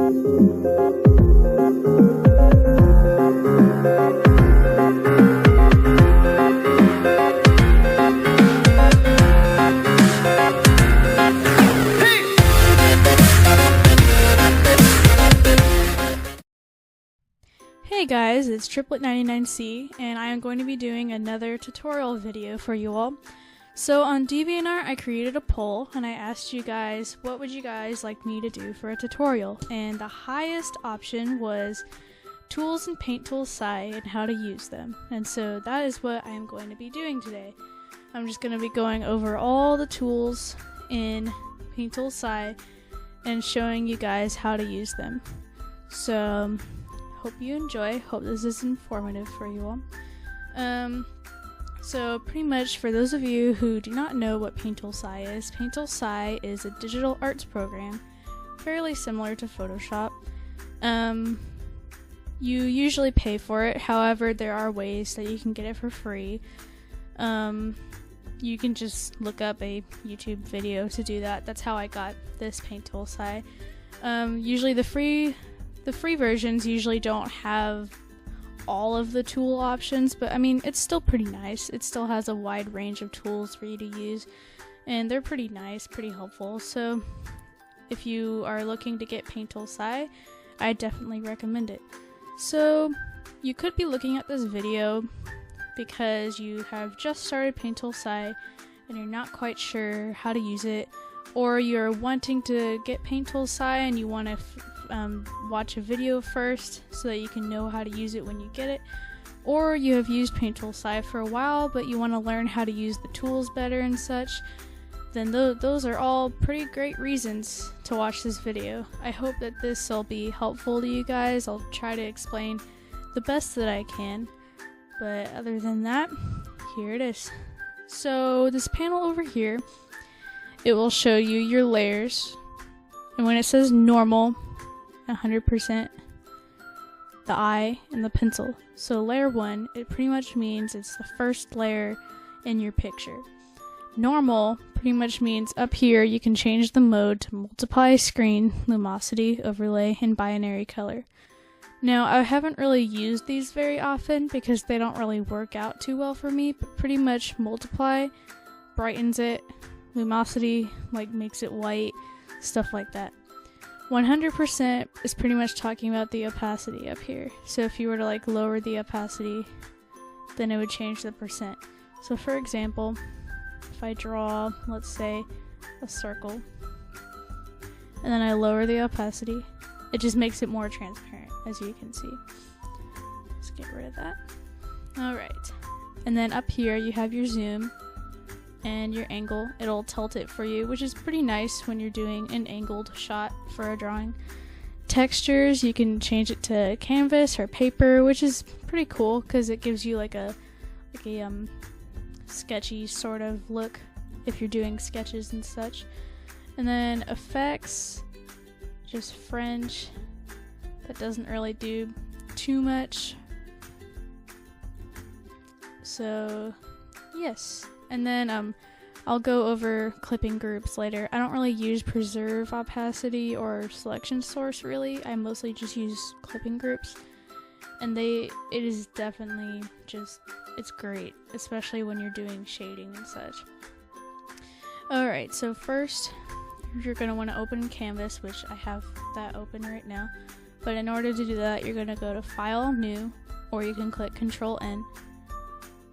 Hey guys, it's Triplet99C, and I am going to be doing another tutorial video for you all. So on DeviantArt, I created a poll, and I asked you guys, what would you guys like me to do for a tutorial? And the highest option was tools in Paint Tool Sai and how to use them. And so that is what I am going to be doing today. I'm just going to be going over all the tools in Paint Tool Sai and showing you guys how to use them. So hope you enjoy. Hope this is informative for you all. So pretty much for those of you who do not know what Paint Tool Sai is a digital arts program fairly similar to Photoshop. You usually pay for it, however there are ways that you can get it for free. You can just look up a YouTube video to do that. That's how I got this Paint Tool Sai. Usually the free versions usually don't have all of the tool options, but I mean, it's still pretty nice. It still has a wide range of tools for you to use, and they're pretty nice, pretty helpful. So if you are looking to get Paint Tool Sai, I definitely recommend it. So you could be looking at this video because you have just started Paint Tool Sai and you're not quite sure how to use it, or you're wanting to get Paint Tool Sai and you want to watch a video first so that you can know how to use it when you get it, or you have used Paint Tool Sai for a while but you want to learn how to use the tools better and such, then those are all pretty great reasons to watch this video. I hope that this will be helpful to you guys. I'll try to explain the best that I can, but other than that, here it is. So this panel over here, it will show you your layers, and when it says normal, 100%, the eye and the pencil. So layer 1, it pretty much means it's the first layer in your picture. Normal pretty much means up here you can change the mode to multiply screen, luminosity, overlay, and binary color. Now I haven't really used these very often because they don't really work out too well for me, but pretty much multiply brightens it, luminosity like makes it white, stuff like that. 100% is pretty much talking about the opacity up here. So if you were to like lower the opacity, then it would change the percent. So for example, if I draw, let's say, a circle, and then I lower the opacity, it just makes it more transparent, as you can see. Let's get rid of that. Alright. And then up here you have your zoom and your angle. It'll tilt it for you, which is pretty nice when you're doing an angled shot for a drawing. Textures, you can change it to canvas or paper, which is pretty cool because it gives you like a sketchy sort of look if you're doing sketches and such. And then effects, just fringe. That doesn't really do too much. So yes. And then I'll go over clipping groups later. I don't really use preserve opacity or selection source really. I mostly just use clipping groups. And it is definitely just, it's great, especially when you're doing shading and such. Alright, so first you're going to want to open Canvas, which I have that open right now. But in order to do that, you're going to go to File, New, or you can click Control N.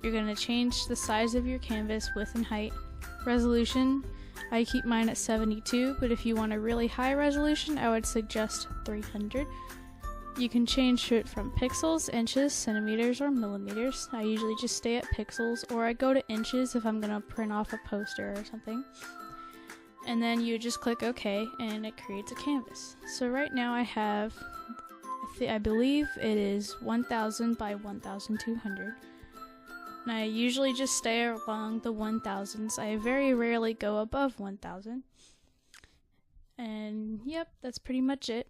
You're going to change the size of your canvas, width and height. Resolution, I keep mine at 72, but if you want a really high resolution, I would suggest 300. You can change it from pixels, inches, centimeters, or millimeters. I usually just stay at pixels, or I go to inches if I'm going to print off a poster or something. And then you just click OK, and it creates a canvas. So right now I have, I believe it is 1000 by 1200. And I usually just stay along the 1000s. I very rarely go above 1000. And yep, that's pretty much it.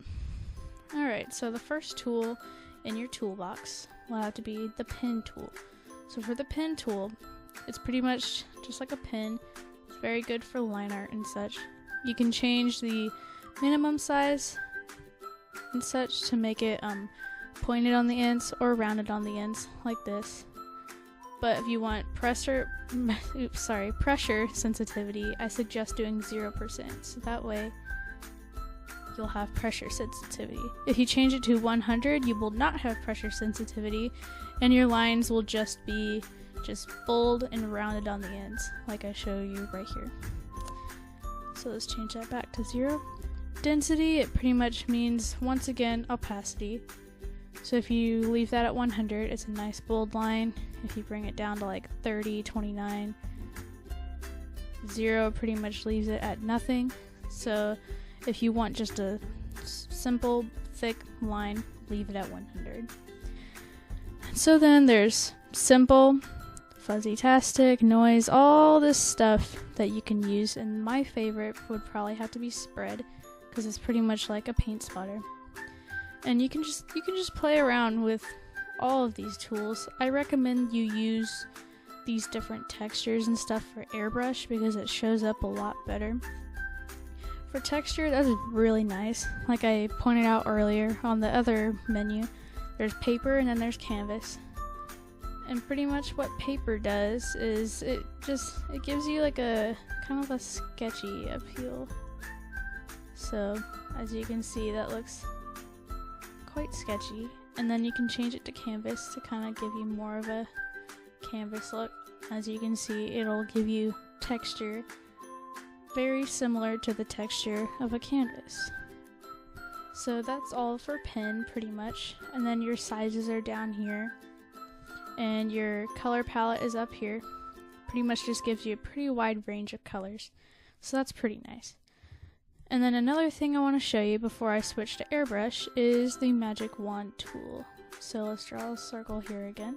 Alright, so the first tool in your toolbox will have to be the pen tool. So for the pen tool, it's pretty much just like a pen. It's very good for line art and such. You can change the minimum size and such to make it pointed on the ends or rounded on the ends like this. But if you want pressure sensitivity, I suggest doing 0%, so that way you'll have pressure sensitivity. If you change it to 100, you will not have pressure sensitivity, and your lines will just be bold and rounded on the ends, like I show you right here. So let's change that back to 0. Density, it pretty much means, once again, opacity. So if you leave that at 100, it's a nice bold line. If you bring it down to like 30, 29, 0 pretty much leaves it at nothing. So if you want just a simple, thick line, leave it at 100. So then there's simple, fuzzy-tastic, noise, all this stuff that you can use, and my favorite would probably have to be spread, because it's pretty much like a paint spotter. And you can just play around with all of these tools. I recommend you use these different textures and stuff for airbrush because it shows up a lot better. For texture, that's really nice. Like I pointed out earlier on the other menu, there's paper and then there's canvas. And pretty much what paper does is it gives you like a kind of a sketchy appeal. So as you can see, that looks quite sketchy. And then you can change it to canvas to kind of give you more of a canvas look. As you can see, it'll give you texture very similar to the texture of a canvas. So that's all for pen pretty much. And then your sizes are down here. And your color palette is up here. Pretty much just gives you a pretty wide range of colors. So that's pretty nice. And then another thing I want to show you before I switch to airbrush is the magic wand tool. So let's draw a circle here again.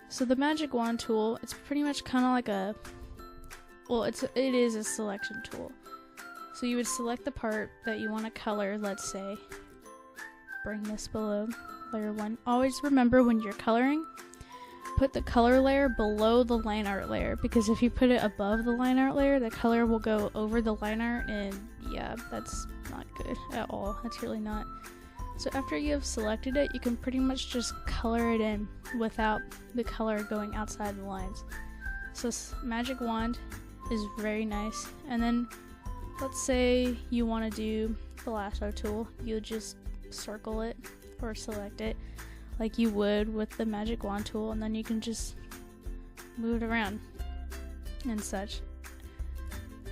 So the magic wand tool, it's pretty much kind of like a, well, it is a selection tool. So you would select the part that you want to color, let's say, bring this below layer 1. Always remember when you're coloring, put the color layer below the line art layer, because if you put it above the line art layer, the color will go over the line art, and yeah, that's not good at all. That's really not. So after you have selected it, you can pretty much just color it in without the color going outside the lines. So magic wand is very nice. And then let's say you want to do the lasso tool, you just circle it or select it like you would with the magic wand tool, and then you can just move it around and such.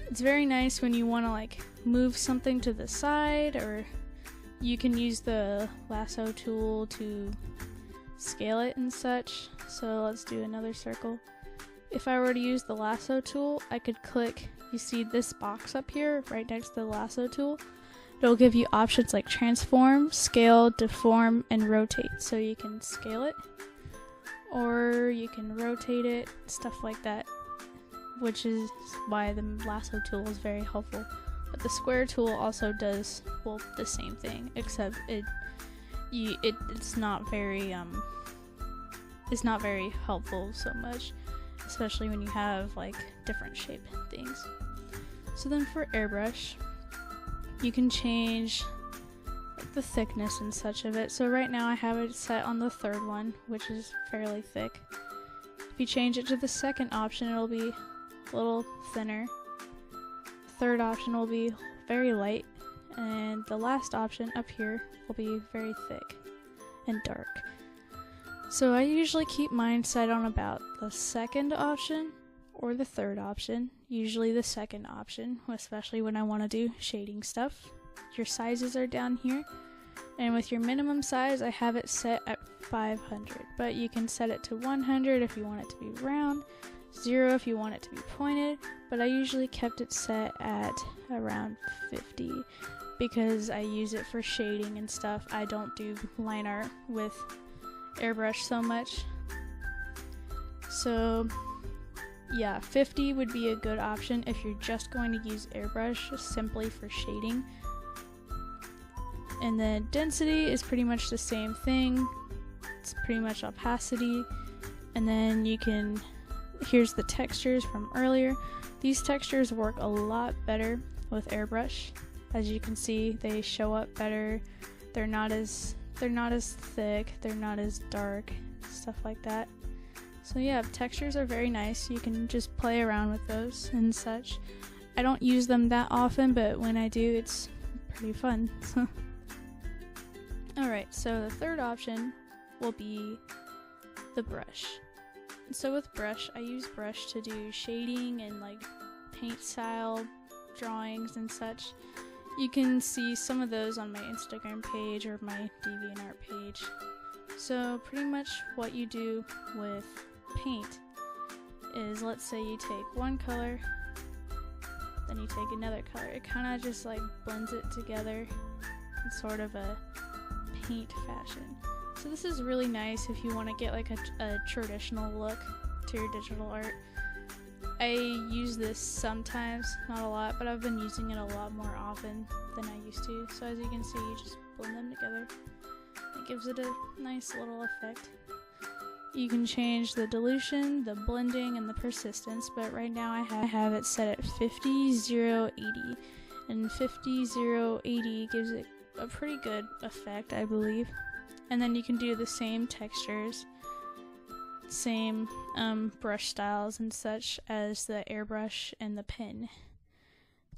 It's very nice when you want to like move something to the side, or you can use the lasso tool to scale it and such. So let's do another circle. If I were to use the lasso tool, I could click, you see this box up here right next to the lasso tool. It'll give you options like transform, scale, deform, and rotate. So you can scale it, or you can rotate it, stuff like that, which is why the lasso tool is very helpful. But the square tool also does, well, the same thing, except it's not very helpful so much, especially when you have like different shape things. So then for airbrush, you can change the thickness and such of it. So right now I have it set on the third one, which is fairly thick. If you change it to the second option, it'll be a little thinner. Third option will be very light, and the last option up here will be very thick and dark. So I usually keep mine set on about the second option or the third option, usually the second option, especially when I want to do shading stuff. Your sizes are down here, and with your minimum size I have it set at 500, but you can set it to 100 if you want it to be round, 0 if you want it to be pointed, but I usually kept it set at around 50 because I use it for shading and stuff. I don't do line art with airbrush so much. So yeah, 50 would be a good option if you're just going to use airbrush simply for shading. And then density is pretty much the same thing. It's pretty much opacity. And then you can, here's the textures from earlier. These textures work a lot better with airbrush. As you can see, they show up better. They're not as thick, they're not as dark, stuff like that. So yeah, textures are very nice. You can just play around with those and such. I don't use them that often, but when I do, it's pretty fun. Alright, so the third option will be the brush. So with brush, I use brush to do shading and like paint style drawings and such. You can see some of those on my Instagram page or my DeviantArt page. So pretty much what you do with paint is, let's say you take one color, then you take another color. It kind of just like blends it together in sort of a paint fashion. So this is really nice if you want to get like a traditional look to your digital art. I use this sometimes, not a lot, but I've been using it a lot more often than I used to. So as you can see, you just blend them together. It gives it a nice little effect. You can change the dilution, the blending, and the persistence, but right now I have it set at 50, 0, 80. And 50, 0, 80 gives it a pretty good effect, I believe. And then you can do the same textures, same brush styles and such as the airbrush and the pen.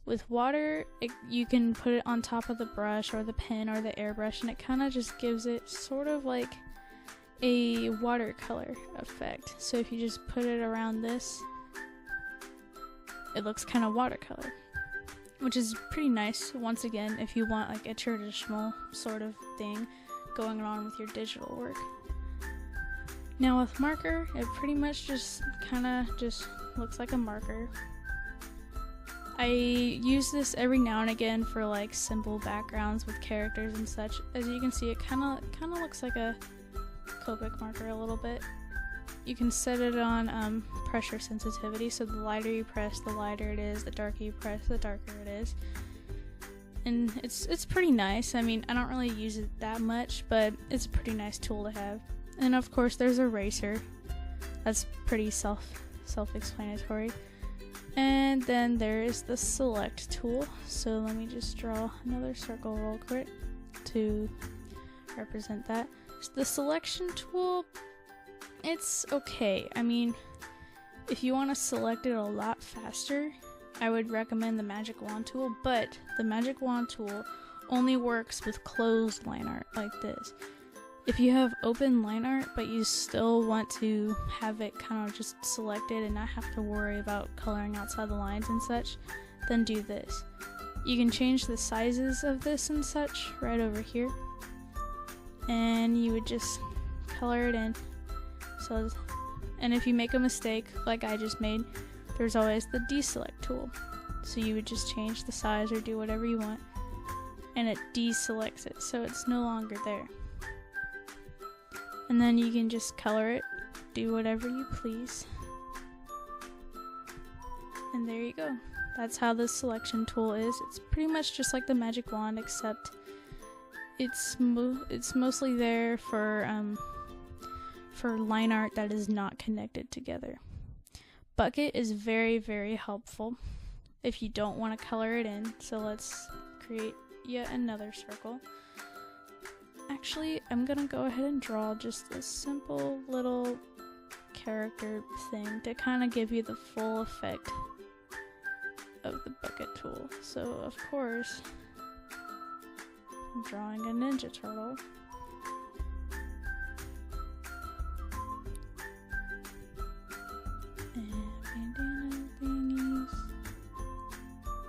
With water, you can put it on top of the brush or the pen or the airbrush, and it kind of just gives it sort of like a watercolor effect. So if you just put it around this, it looks kind of watercolor, which is pretty nice, once again, if you want like a traditional sort of thing going on with your digital work. Now with marker, it pretty much just kind of just looks like a marker. I use this every now and again for like simple backgrounds with characters and such. As you can see, it kind of looks like a Copic marker a little bit. You can set it on pressure sensitivity, so the lighter you press, the lighter it is, the darker you press, the darker it is. And it's pretty nice. I mean, I don't really use it that much, but it's a pretty nice tool to have. And of course there's eraser. That's pretty self-explanatory. And then there is the select tool. So let me just draw another circle real quick to represent that. So the selection tool, it's okay. I mean, if you want to select it a lot faster, I would recommend the magic wand tool, but the magic wand tool only works with closed line art like this. If you have open line art, but you still want to have it kind of just selected and not have to worry about coloring outside the lines and such, then do this. You can change the sizes of this and such right over here, and you would just color it in. So, and if you make a mistake like I just made, there's always the deselect tool. So you would just change the size or do whatever you want, and it deselects it, so it's no longer there. And then you can just color it, do whatever you please. And there you go. That's how the selection tool is. It's pretty much just like the magic wand, except it's mostly there for line art that is not connected together. Bucket is very, very helpful if you don't want to color it in. So let's create yet another circle. Actually, I'm gonna go ahead and draw just a simple little character thing to kind of give you the full effect of the bucket tool. So of course, I'm drawing a Ninja Turtle.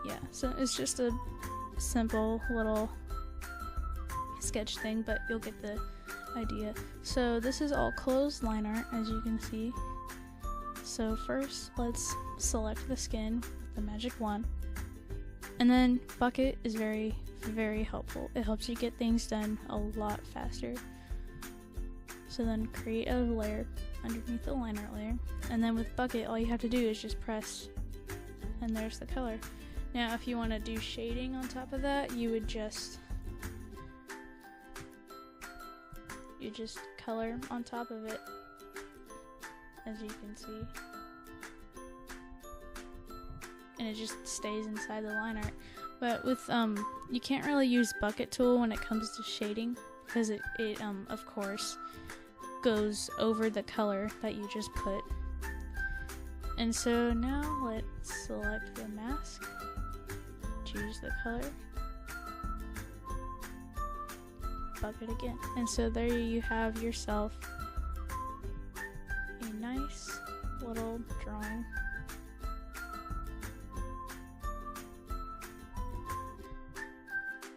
Yeah, so it's just a simple little sketch thing, but you'll get the idea. So this is all closed line art, as you can see. So first, let's select the skin with the magic wand. And then bucket is very, very helpful. It helps you get things done a lot faster. So then create a layer underneath the line art layer. And then with bucket, all you have to do is just press, and there's the color. Now if you want to do shading on top of that, you would just color on top of it, as you can see, and it just stays inside the line art. But with you can't really use bucket tool when it comes to shading, because it of course goes over the color that you just put. And so now let's select the mask, choose the color, bucket again, and so there you have yourself a nice little drawing.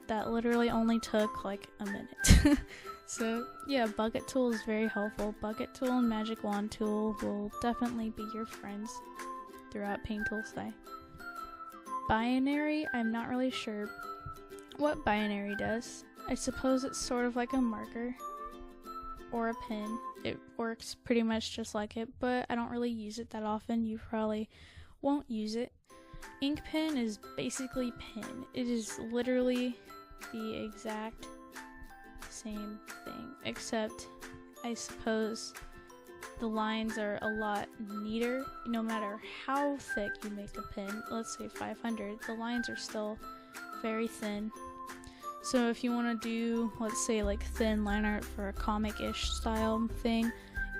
That literally only took like a minute. So yeah, bucket tool is very helpful. Bucket tool and magic wand tool will definitely be your friends throughout Paint Tool Sai. Binary, I'm not really sure what binary does. I suppose it's sort of like a marker or a pen. It works pretty much just like it, but I don't really use it that often. You probably won't use it. Ink pen is basically pen. It is literally the exact same thing, except I suppose the lines are a lot neater. No matter how thick you make a pen, let's say 500, the lines are still very thin. So if you want to do, let's say, like thin line art for a comic-ish style thing,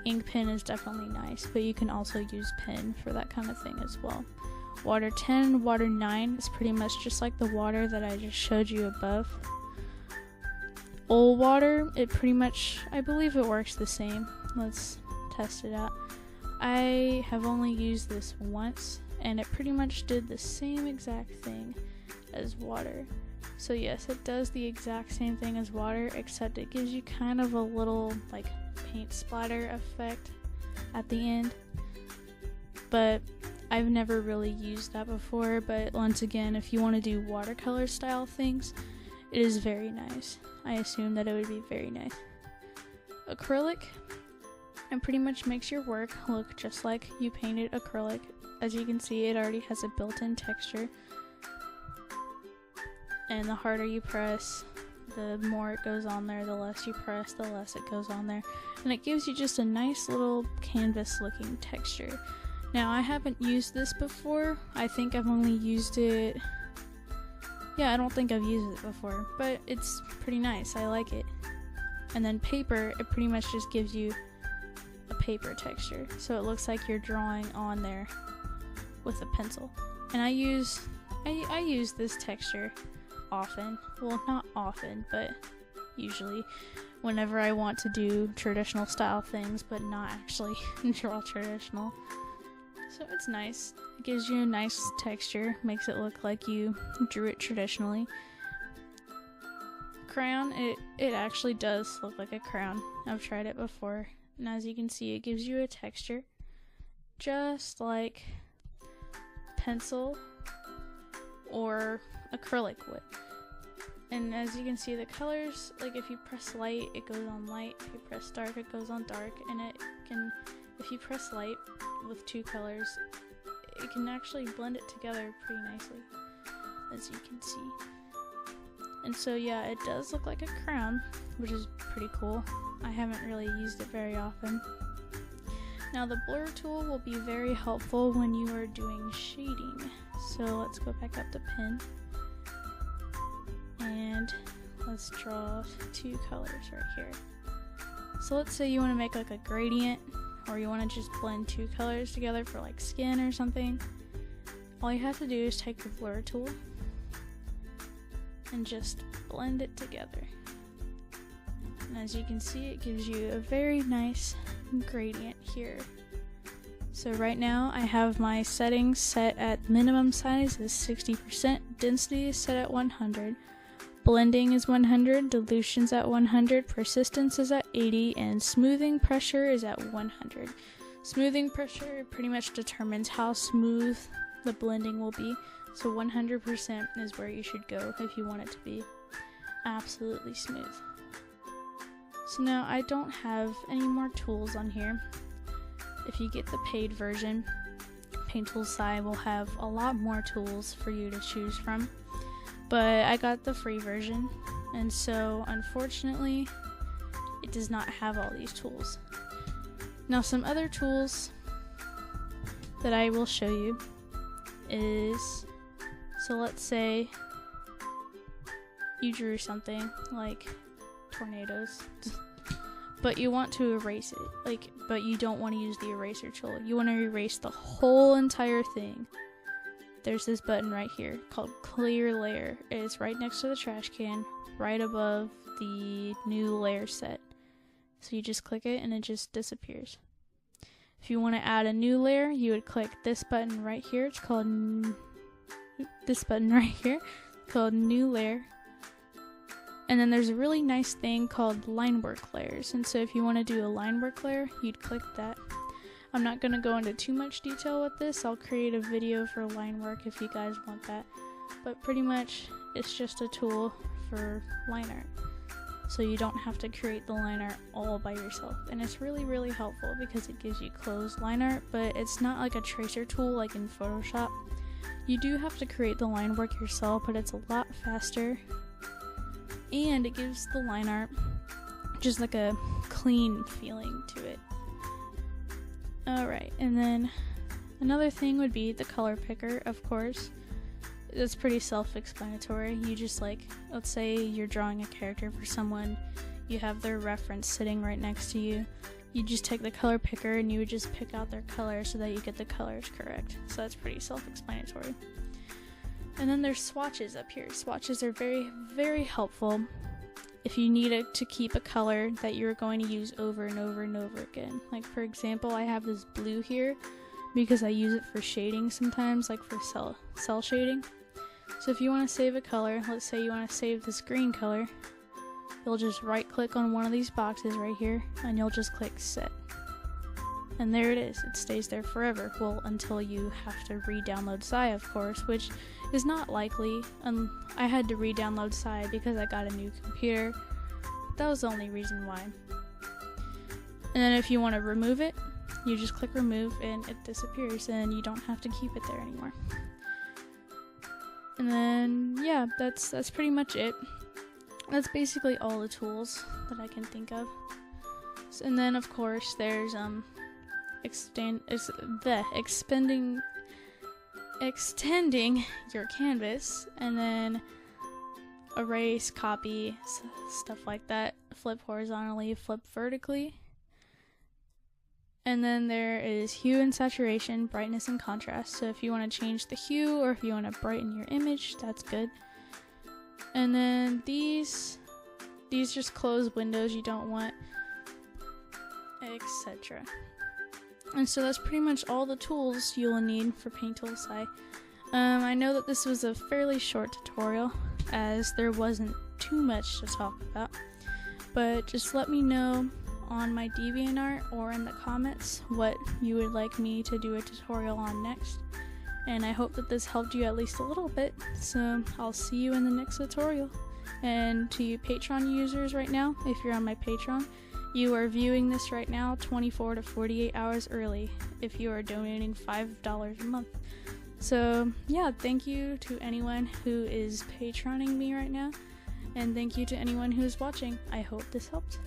ink pen is definitely nice, but you can also use pen for that kind of thing as well. Water 10, water 9 is pretty much just like the water that I just showed you above. Old water, it pretty much, I believe it works the same. Let's test it out. I have only used this once, and it pretty much did the same exact thing as water. So yes, it does the exact same thing as water, except it gives you kind of a little like paint splatter effect at the end. But I've never really used that before, but once again, if you want to do watercolor style things, it is very nice. I assume that it would be very nice. Acrylic, it pretty much makes your work look just like you painted acrylic. As you can see, it already has a built-in texture. And the harder you press, the more it goes on there. The less you press, the less it goes on there. And it gives you just a nice little canvas looking texture. Now, I haven't used this before. I think I've only used it... Yeah, I don't think I've used it before, but it's pretty nice. I like it. And then paper, it pretty much just gives you a paper texture. So it looks like you're drawing on there with a pencil. And I use this texture often. Well, not often, but usually whenever I want to do traditional style things, but not actually draw traditional. So it's nice. It gives you a nice texture, makes it look like you drew it traditionally. Crayon, it actually does look like a crayon. I've tried it before, and as you can see, it gives you a texture just like pencil or acrylic would. And as you can see, the colors, like if you press light, it goes on light. If you press dark, it goes on dark. And it can, if you press light with two colors, it can actually blend it together pretty nicely, as you can see. And so yeah, it does look like a crown, which is pretty cool. I haven't really used it very often. Now the blur tool will be very helpful when you are doing shading. So let's go back up to pen. And let's draw two colors right here. So let's say you want to make like a gradient, or you want to just blend two colors together for like skin or something. All you have to do is take the blur tool and just blend it together. And as you can see, it gives you a very nice gradient here. So right now I have my settings set at minimum size is 60%, density is set at 100, blending is 100, dilution's at 100, persistence is at 80, and smoothing pressure is at 100. Smoothing pressure pretty much determines how smooth the blending will be. So 100% is where you should go if you want it to be absolutely smooth. So now I don't have any more tools on here. If you get the paid version, Paint Tool Sai will have a lot more tools for you to choose from. But I got the free version, and so unfortunately it does not have all these tools. Now some other tools that I will show you is, so let's say you drew something like tornadoes, but you want to erase it, but you don't want to use the eraser tool. You want to erase the whole entire thing. There's this button right here called Clear Layer. It's right next to the trash can, right above the new layer set. So you just click it and it just disappears. If you want to add a new layer, you would click this button right here. It's called this button right here, called New Layer. And then there's a really nice thing called line work layers. And so if you want to do a line work layer, you'd click that. I'm not going to go into too much detail with this. I'll create a video for line work if you guys want that. But pretty much it's just a tool for line art. So you don't have to create the line art all by yourself. And it's really, really helpful because it gives you closed line art, but it's not like a tracer tool like in Photoshop. You do have to create the line work yourself, but it's a lot faster. And it gives the line art just like a clean feeling to it. Alright, and then another thing would be the color picker, of course. It's pretty self-explanatory. You just let's say you're drawing a character for someone, you have their reference sitting right next to you. You just take the color picker and you would just pick out their color so that you get the colors correct. So that's pretty self-explanatory. And then there's swatches up here. Swatches are very, very helpful if you need to keep a color that you're going to use over and over and over again. Like for example, I have this blue here because I use it for shading sometimes, like for cell shading. So if you want to save a color, let's say you want to save this green color, you'll just right click on one of these boxes right here and you'll just click set. And there it is. It stays there forever. Well, until you have to re-download Sai, of course, which is not likely. I had to re-download Sai because I got a new computer. That was the only reason why. And then if you want to remove it, you just click remove and it disappears and you don't have to keep it there anymore. And then, yeah, that's pretty much it. That's basically all the tools that I can think of. And then, of course, there's extending your canvas, and then erase, copy, stuff like that. Flip horizontally, flip vertically. And then there is hue and saturation, brightness and contrast. So if you want to change the hue or if you want to brighten your image, that's good. And then these just close windows you don't want, etc. And so that's pretty much all the tools you'll need for Paint Tool Sai. I know that this was a fairly short tutorial as there wasn't too much to talk about, but just let me know on my DeviantArt or in the comments what you would like me to do a tutorial on next. And I hope that this helped you at least a little bit, so I'll see you in the next tutorial. And to you Patreon users right now, if you're on my Patreon, you are viewing this right now 24 to 48 hours early if you are donating $5 a month. So yeah, thank you to anyone who is Patreoning me right now, and thank you to anyone who is watching. I hope this helped.